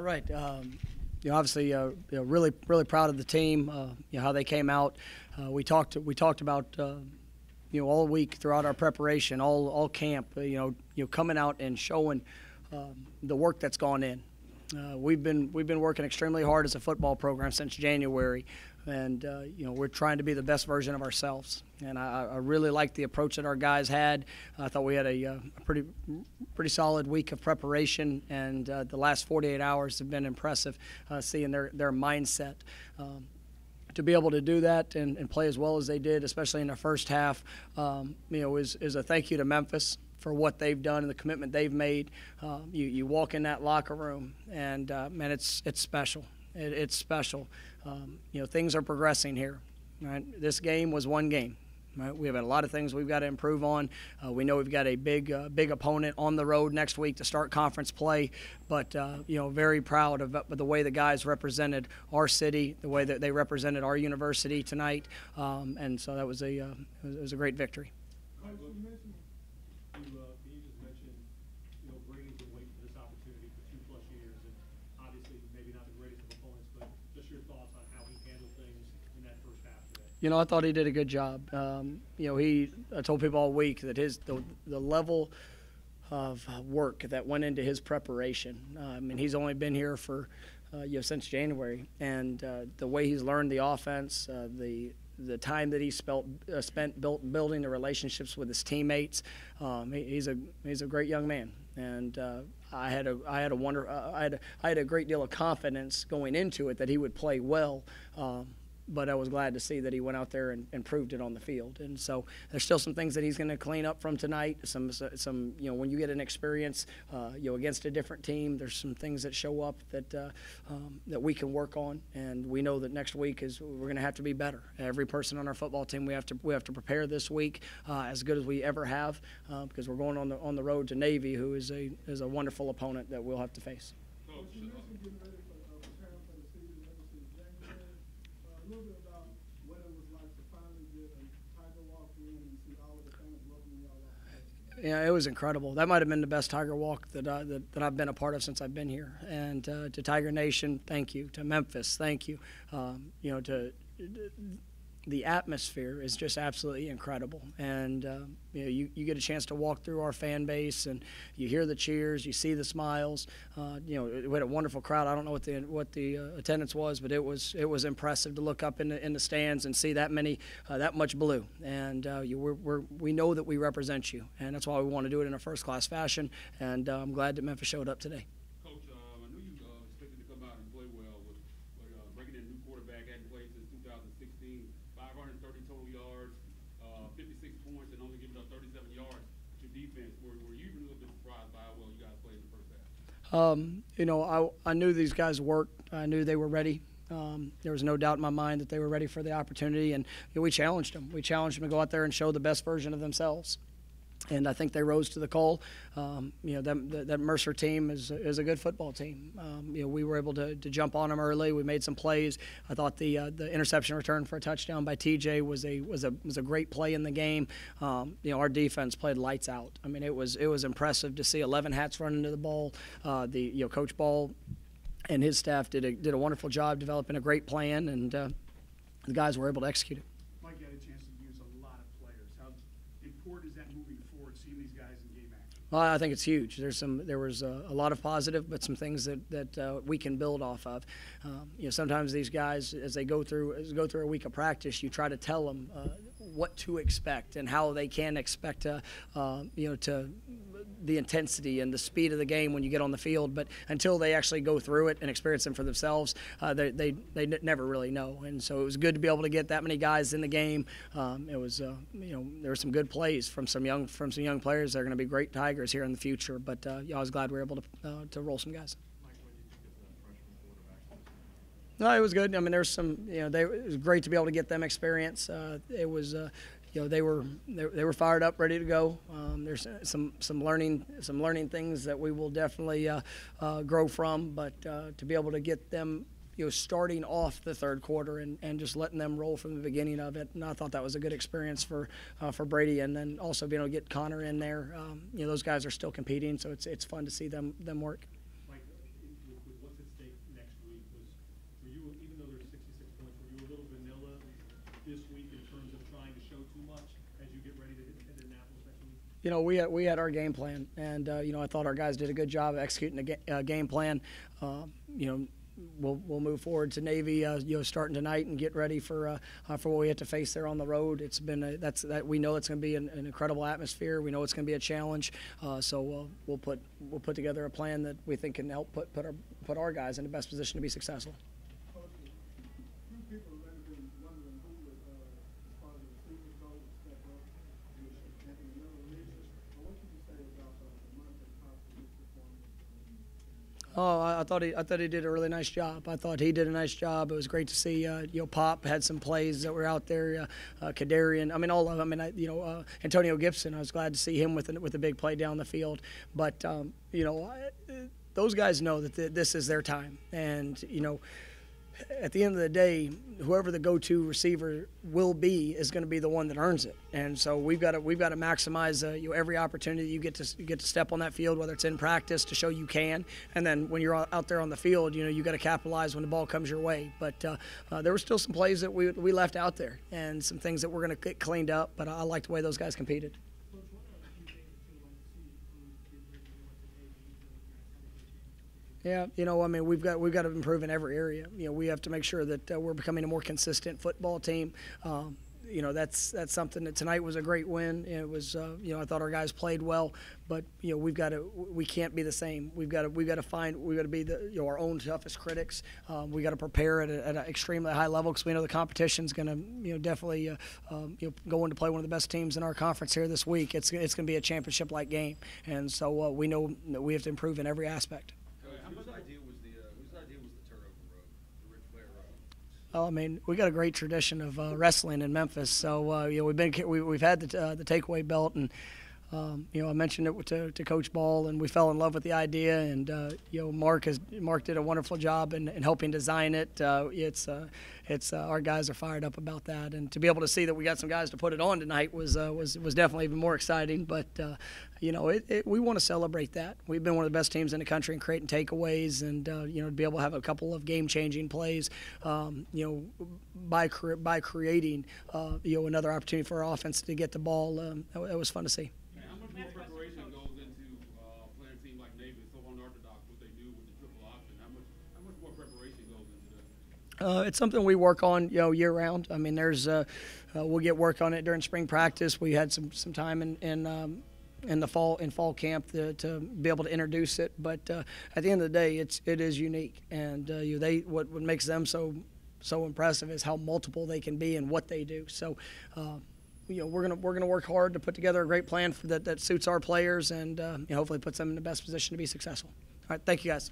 All right. Obviously, really proud of the team. How they came out. We talked about all week throughout our preparation, all camp. Coming out and showing the work that's gone in. We've been working extremely hard as a football program since January, and we're trying to be the best version of ourselves. And I really liked the approach that our guys had. I thought we had a pretty solid week of preparation, and the last 48 hours have been impressive, seeing their mindset. To be able to do that and play as well as they did, especially in the first half, is a thank you to Memphis for what they've done and the commitment they've made. You walk in that locker room, and man, it's special. It's special. Things are progressing here. Right? This game was one game. Right? We have a lot of things we've got to improve on. We know we've got a big opponent on the road next week to start conference play. But very proud of the way the guys represented our city, the way that they represented our university tonight, and so that was it was a great victory. You just mentioned, Brady's been waiting for this opportunity for 2+ years, and obviously maybe not the greatest of opponents, but just your thoughts on how he handled things in that first half today. I thought he did a good job. I told people all week that the level of work that went into his preparation. He's only been here for since January, and the way he's learned the offense, the time that he spent building the relationships with his teammates. He's a great young man, and I had a great deal of confidence going into it that he would play well. But I was glad to see that he went out there and proved it on the field. And so there's still some things that he's going to clean up from tonight. Some when you get an experience, against a different team, there's some things that show up that we can work on. And we know that next week we're going to have to be better. Every person on our football team, we have to prepare this week as good as we ever have, because we're going on the road to Navy, who is a wonderful opponent that we'll have to face. A little bit about what it was like to finally get a Tiger Walk win and see all of the fans welcoming y'all up. Yeah, it was incredible. That might have been the best Tiger Walk that I've been a part of since I've been here. And to Tiger Nation, thank you. To Memphis, thank you. The atmosphere is just absolutely incredible, and you get a chance to walk through our fan base, and you hear the cheers, you see the smiles. We had a wonderful crowd. I don't know what the attendance was, but it was impressive to look up in the stands and see that much blue. And we know that we represent you, and that's why we want to do it in a first-class fashion. And I'm glad that Memphis showed up today. Coach, I knew you expected to come out and play well with bringing in a new quarterback. Hadn't played since 2016. 530 total yards, 56 points, and only giving up 37 yards to defense. Were you even a little bit surprised by how well you guys played in the first half? I knew these guys worked. I knew they were ready. There was no doubt in my mind that they were ready for the opportunity, and we challenged them. We challenged them to go out there and show the best version of themselves. And I think they rose to the call. That Mercer team is a good football team. We were able to jump on them early. We made some plays. I thought the interception return for a touchdown by TJ was a great play in the game. Our defense played lights out. It was impressive to see 11 hats run into the ball. Coach Ball and his staff did a wonderful job developing a great plan, and the guys were able to execute it. Mike had a chance to use a lot of players. How important is that moving forward, seeing these guys in game action? Well, I think it's huge. There was a lot of positive, but some things that we can build off of. Sometimes these guys, as they go through a week of practice, you try to tell them what to expect and how they can expect to the intensity and the speed of the game when you get on the field. But until they actually go through it and experience them for themselves, they never really know. And so it was good to be able to get that many guys in the game. There were some good plays from some young players. They're going to be great Tigers here in the future. But I was glad we were able to roll some guys. Mike, what did you think of the freshman quarterback? No, it was good. There's some. It was great to be able to get them experience. It was. They were fired up, ready to go. There's some learning things that we will definitely grow from, but to be able to get them starting off the third quarter and just letting them roll from the beginning of it, and I thought that was a good experience for Brady, and then also being able to get Connor in there. Those guys are still competing, so it's fun to see them work. Mike, with what's at we had our game plan, and I thought our guys did a good job of executing the game plan. We'll move forward to Navy, starting tonight and get ready for what we have to face there on the road. It's been we know it's going to be an incredible atmosphere. We know it's going to be a challenge. So we'll put together a plan that we think can help put our guys in the best position to be successful. Coach, a few people have been wondering who would, as far as the receivers go, would step up in the middle of the region. What can you say about the Memphis performance? Oh, I thought he did a really nice job. I thought he did a nice job. It was great to see. Pop had some plays that were out there. Kadarian, I mean, all of them. I mean, Antonio Gibson. I was glad to see him with a big play down the field. But those guys know that this is their time, and at the end of the day, whoever the go-to receiver will be is going to be the one that earns it. And so we've got to maximize every opportunity you get to step on that field, whether it's in practice to show you can, and then when you're out there on the field, you got to capitalize when the ball comes your way. But there were still some plays that we left out there, and some things that we're going to get cleaned up. But I like the way those guys competed. Yeah, I mean, we've got to improve in every area. We have to make sure that we're becoming a more consistent football team. That's something that tonight was a great win. It was, I thought our guys played well, but we can't be the same. We've got to be our own toughest critics. We got to prepare at an extremely high level because we know the competition's going to, definitely, go in to play one of the best teams in our conference here this week. It's going to be a championship-like game, and so we know that we have to improve in every aspect. Whose idea was the turnover road, the Ric Flair road? Well, I mean, we got a great tradition of wrestling in Memphis. So we've had the takeaway belt, and I mentioned it to Coach Ball, and we fell in love with the idea. And Mark did a wonderful job in helping design it. Our guys are fired up about that, and to be able to see that we got some guys to put it on tonight was definitely even more exciting. But we want to celebrate that. We've been one of the best teams in the country in creating takeaways, and to be able to have a couple of game-changing plays, by creating another opportunity for our offense to get the ball. It was fun to see. How much more preparation goes into playing a team like Navy? It's so unorthodox what they do with the triple option. How much more preparation goes into that? It's something we work on, year round. I mean, we'll get work on it during spring practice. We had some time in the fall camp to be able to introduce it. But at the end of the day, it is unique, and what makes them so impressive is how multiple they can be and what they do. So. We're gonna work hard to put together a great plan that suits our players, and hopefully puts them in the best position to be successful. All right, thank you guys.